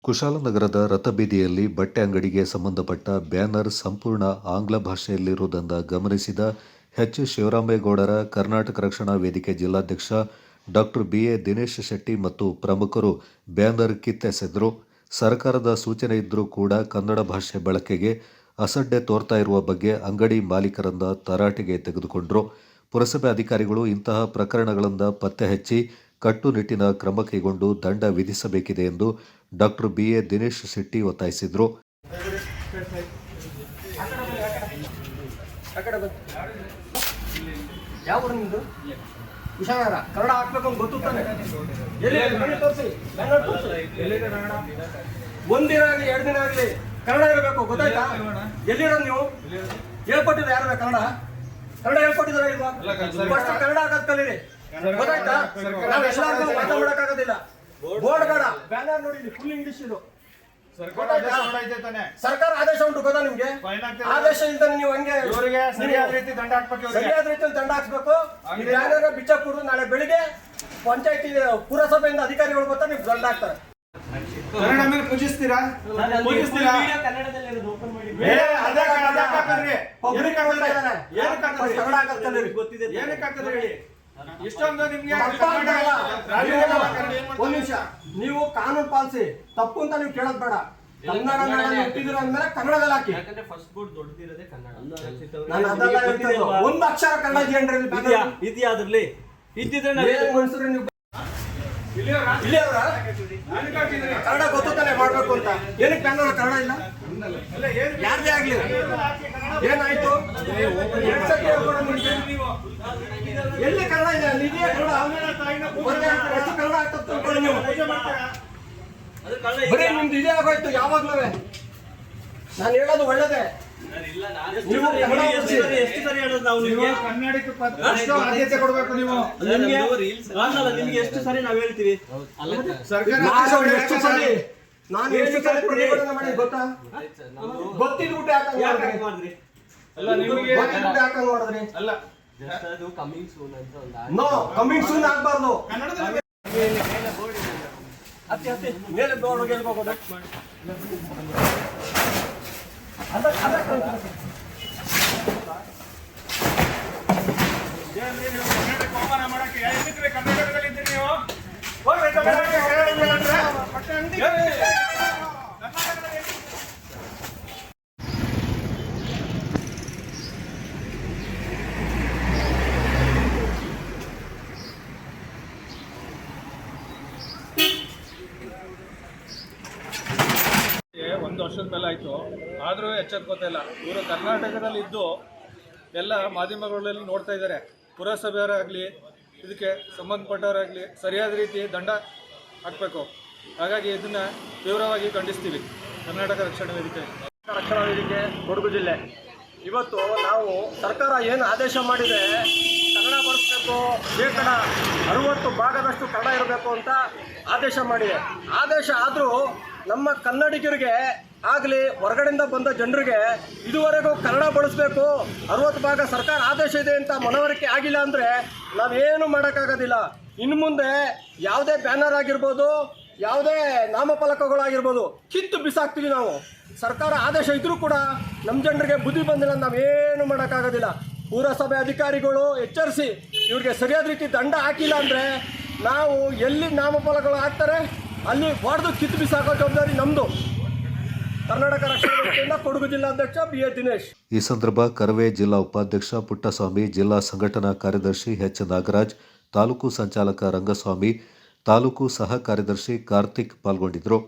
ಕುಶಾಲನಗರದ ರಥಬೀದಿಯಲ್ಲಿ ಬಟ್ಟೆ ಅಂಗಡಿಗೆ ಸಂಬಂಧಪಟ್ಟ ಬ್ಯಾನರ್ ಸಂಪೂರ್ಣ ಆಂಗ್ಲ ಭಾಷೆಯಲ್ಲಿರುವುದನ್ನು ಗಮನಿಸಿದ ಎಚ್. ಶಿವರಾಮೇಗೌಡರ ಕರ್ನಾಟಕ ರಕ್ಷಣಾ ವೇದಿಕೆ ಜಿಲ್ಲಾಧ್ಯಕ್ಷ ಡಾ. ಬಿ. ಎ. ದಿನೇಶ್ ಶೆಟ್ಟಿ ಮತ್ತು ಪ್ರಮುಖರು ಬ್ಯಾನರ್ ಕಿತ್ತೆಸೆದರು. ಸರ್ಕಾರದ ಸೂಚನೆ ಇದ್ದರೂ ಕೂಡ ಕನ್ನಡ ಭಾಷೆ ಬಳಕೆಗೆ ಅಸಡ್ಡೆ ತೋರ್ತಾ ಇರುವ ಬಗ್ಗೆ ಅಂಗಡಿ ಮಾಲೀಕರನ್ನ ತರಾಟೆಗೆ ತೆಗೆದುಕೊಂಡರು. ಪುರಸಭೆ ಅಧಿಕಾರಿಗಳು ಇಂತಹ ಪ್ರಕರಣಗಳನ್ನು ಪತ್ತೆ ಹಚ್ಚಿ ಕಟ್ಟುನಿಟ್ಟಿನ ಕ್ರಮ ಕೈಗೊಂಡು ದಂಡ ವಿಧಿಸಬೇಕಿದೆ ಎಂದು ಡಾ. ಬಿ. ಎ. ದಿನೇಶ್ ಶೆಟ್ಟಿ ಒತ್ತಾಯಿಸಿದರು. ಕನ್ನಡ ಹಾಕ್ಬೇಕು ಅಂತ ಗೊತ್ತಾನೆ. ಒಂದಿನ ಆಗಲಿ 2 ದಿನ ಆಗಲಿ ಕನ್ನಡ ಇರಬೇಕು, ಗೊತ್ತಾಯ್ತಾ? ಎಲ್ಲಿರೋದು ನೀವು? ಹೇಳ್ಕೊಟ್ಟಿದ್ರೆ ಯಾರು ಕನ್ನಡ ಹೇಳ್ಕೊಟ್ಟಿದ್ರೆ ಇಲ್ವಾ? ಫಸ್ಟ್ ಕನ್ನಡ ಹಾಕೋದ್ ಕಲೀರಿ, ಗೊತ್ತಾಯ್ತಾ? ನಾವು ಎಲ್ಲರಿಗೂ ಮಾತಾಡೋಕ್ಕಾಗೋದಿಲ್ಲ. ಬೋರ್ಡ್ ಬೇಡ, ಬ್ಯಾನರ್ ನೋಡಿ, ಫುಲ್ ಇಂಗ್ಲಿಷ್ ಇದು. ಸರ್ಕಾರ ಆದೇಶ ಉಂಟು, ಗೊತ್ತಾ ನಿಮ್ಗೆ? ಆದೇಶ ಇಲ್ದಾನೆ ನೀವು ಹಂಗೆ ಸರಿಯಾದ ರೀತಿಯಲ್ಲಿ ದಂಡ ಹಾಕ್ಸ್ಬೇಕು. ಬ್ಯಾನರ್ ಬಿಚ್ಚಕ್ ಕೊಡು. ನಾಳೆ ಬೆಳಿಗ್ಗೆ ಪಂಚಾಯತಿ ಪುರಸಭೆಯಿಂದ ಅಧಿಕಾರಿಗಳು ಬರ್ತಾರೆ, ನೀವು ದಂಡ ಹಾಕ್ತಾರೆ. ಕನ್ನಡ ಮೇಲೆ ಪೂಜಿಸ್ತೀರಾ? ನೀವು ಕಾನೂನು ಪಾಲಿಸಿ, ತಪ್ಪು ಅಂತ ನೀವು ಕೇಳೋದ್ ಬೇಡ. ಕನ್ನಡ ಹುಟ್ಟಿದಿರೋ ಅಂದ್ಮೇಲೆ ಕನ್ನಡದಲ್ಲಿ ಹಾಕಿ. ಒಂದು ಅಕ್ಷರ ಕನ್ನಡ ಇದೆಯಾ? ಅದ್ರಲ್ಲಿ ಇದ್ದಿದ್ರೆ ಮನುಷ್ಯರು ನೀವು ಇಲ್ಲಿ ಕನ್ನಡ ಗೊತ್ತಾನೆ ಮಾಡ್ಬೇಕು ಅಂತ ಏನಕ್ಕೆ ಬ್ಯಾನರ್ ಕನ್ನಡ ಇಲ್ಲ? ಯಾರದೇ ಆಗ್ಲಿ ಏನಾಯ್ತು? ಎಲ್ಲಿ ಕನ್ನಡ ಇದೆ? ನಿಧಿಯ ಕನ್ನಡ ಆಗ್ತದೆ ನೀವು. ಬರೀ ನಿಮ್ದು ಇದೇ ಆಗೋಯ್ತು ಯಾವಾಗ್ಲೂ. ನಾನು ಹೇಳೋದು ಒಳ್ಳೇದೇ. ನೀವು ಆದ್ಯತೆ ಕೊಡ್ಬೇಕು. ನೀವು ನಿಮ್ಗೆ ಎಷ್ಟು ಸರಿ ನಾವ್ ಹೇಳ್ತೀವಿ? ಎಷ್ಟು ಸರಿ ನಾನು ಎಷ್ಟು ಸರಿ ಪ್ರತಿಭಟನೆ ಮಾಡಿ ಗೊತ್ತಾ? ಗೊತ್ತಿದ್ಬಿಟ್ಟು ಯಾಕಂಗ್ ಮಾಡಿದ್ರಿ? ಅಲ್ಲ ನೋ ಕಮಿಂಗ್ ಸೂನ್ ಆಗ್ಬಾರ್ದು. ಮೇಲೆ ಬೋರ್ಡ್ ಗೆಲ್ಬಹುದು. ಅವಮಾನ ಮಾಡಕ್ಕೆ ಕರ್ನಾಟಕದಲ್ಲಿದ್ದೀರಿ ನೀವು. ಒಂದು ವರ್ಷದ ಮೇಲೆ ಆಯಿತು, ಆದರೂ ಎಚ್ಚೆತ್ಕೋತಾ ಇಲ್ಲ. ಇವರು ಕರ್ನಾಟಕದಲ್ಲಿ ಇದ್ದು ಎಲ್ಲ ಮಾಧ್ಯಮಗಳಲ್ಲಿ ನೋಡ್ತಾ ಇದ್ದಾರೆ. ಪುರಸಭೆಯವರಾಗಲಿ ಇದಕ್ಕೆ ಸಂಬಂಧಪಟ್ಟವರಾಗಲಿ ಸರಿಯಾದ ರೀತಿ ದಂಡ ಹಾಕಬೇಕು. ಹಾಗಾಗಿ ಇದನ್ನು ತೀವ್ರವಾಗಿ ಖಂಡಿಸ್ತೀವಿ. ಕರ್ನಾಟಕ ರಕ್ಷಣಾ ವೇದಿಕೆ ಕೊಡಗು ಜಿಲ್ಲೆ ಇವತ್ತು ನಾವು ಸರ್ಕಾರ ಏನು ಆದೇಶ ಮಾಡಿದೆ, ಕನ್ನಡ ಬಳಸಬೇಕು, ಶೇಕಡ 60 ಭಾಗದಷ್ಟು ಕನ್ನಡ ಇರಬೇಕು ಅಂತ ಆದೇಶ ಮಾಡಿದೆ. ಆದೇಶ ಆದರೂ ನಮ್ಮ ಕನ್ನಡಿಗರಿಗೆ ಆಗಲಿ ಹೊರಗಡೆಯಿಂದ ಬಂದ ಜನರಿಗೆ ಇದುವರೆಗೂ ಕನ್ನಡ ಬಳಸಬೇಕು, 60 ಭಾಗ ಸರ್ಕಾರ ಆದೇಶ ಇದೆ ಅಂತ ಮನವರಿಕೆ ಆಗಿಲ್ಲ ಅಂದರೆ ನಾವೇನು ಮಾಡೋಕ್ಕಾಗೋದಿಲ್ಲ. ಇನ್ನು ಮುಂದೆ ಯಾವುದೇ ಬ್ಯಾನರ್ ಆಗಿರ್ಬೋದು, ಯಾವುದೇ ನಾಮಫಲಕಗಳಾಗಿರ್ಬೋದು ಕಿತ್ತು ಬಿಸಾಕ್ತೀವಿ ನಾವು. ಸರ್ಕಾರ ಆದೇಶ ಇದ್ರೂ ಕೂಡ ನಮ್ಮ ಜನರಿಗೆ ಬುದ್ಧಿ ಬಂದಿಲ್ಲ, ನಾವೇನು ಮಾಡೋಕ್ಕಾಗೋದಿಲ್ಲ. ಪುರಸಭೆ ಅಧಿಕಾರಿಗಳು ಎಚ್ಚರಿಸಿ ಇವ್ರಿಗೆ ಸರಿಯಾದ ರೀತಿ ದಂಡ ಹಾಕಿಲ್ಲ ಅಂದರೆ ನಾವು ಎಲ್ಲಿ ನಾಮಫಲಕಗಳು ಹಾಕ್ತಾರೆ ಅಲ್ಲಿ ಹೊಡೆದು ಕಿತ್ತು ಬಿಸಾಕೋ ಜವಾಬ್ದಾರಿ ನಮ್ಮದು. ಕರ್ನಾಟಕ ರಕ್ಷಣಾ ವೇದಿಕೆಯಿಂದ ಕೊಡಗು ಜಿಲ್ಲಾಧ್ಯಕ್ಷ ಬಿ. ಎ. ದಿನೇಶ್. ಈ ಸಂದರ್ಭ ಕರವೇ ಜಿಲ್ಲಾ ಉಪಾಧ್ಯಕ್ಷ ಪುಟ್ಟಸ್ವಾಮಿ, ಜಿಲ್ಲಾ ಸಂಘಟನಾ ಕಾರ್ಯದರ್ಶಿ ಎಚ್. ನಾಗರಾಜ್, ತಾಲೂಕು ಸಂಚಾಲಕ ರಂಗಸ್ವಾಮಿ, ತಾಲೂಕು ಸಹ ಕಾರ್ಯದರ್ಶಿ ಕಾರ್ತಿಕ್ ಪಾಲ್ಗೊಂಡಿದ್ದರು.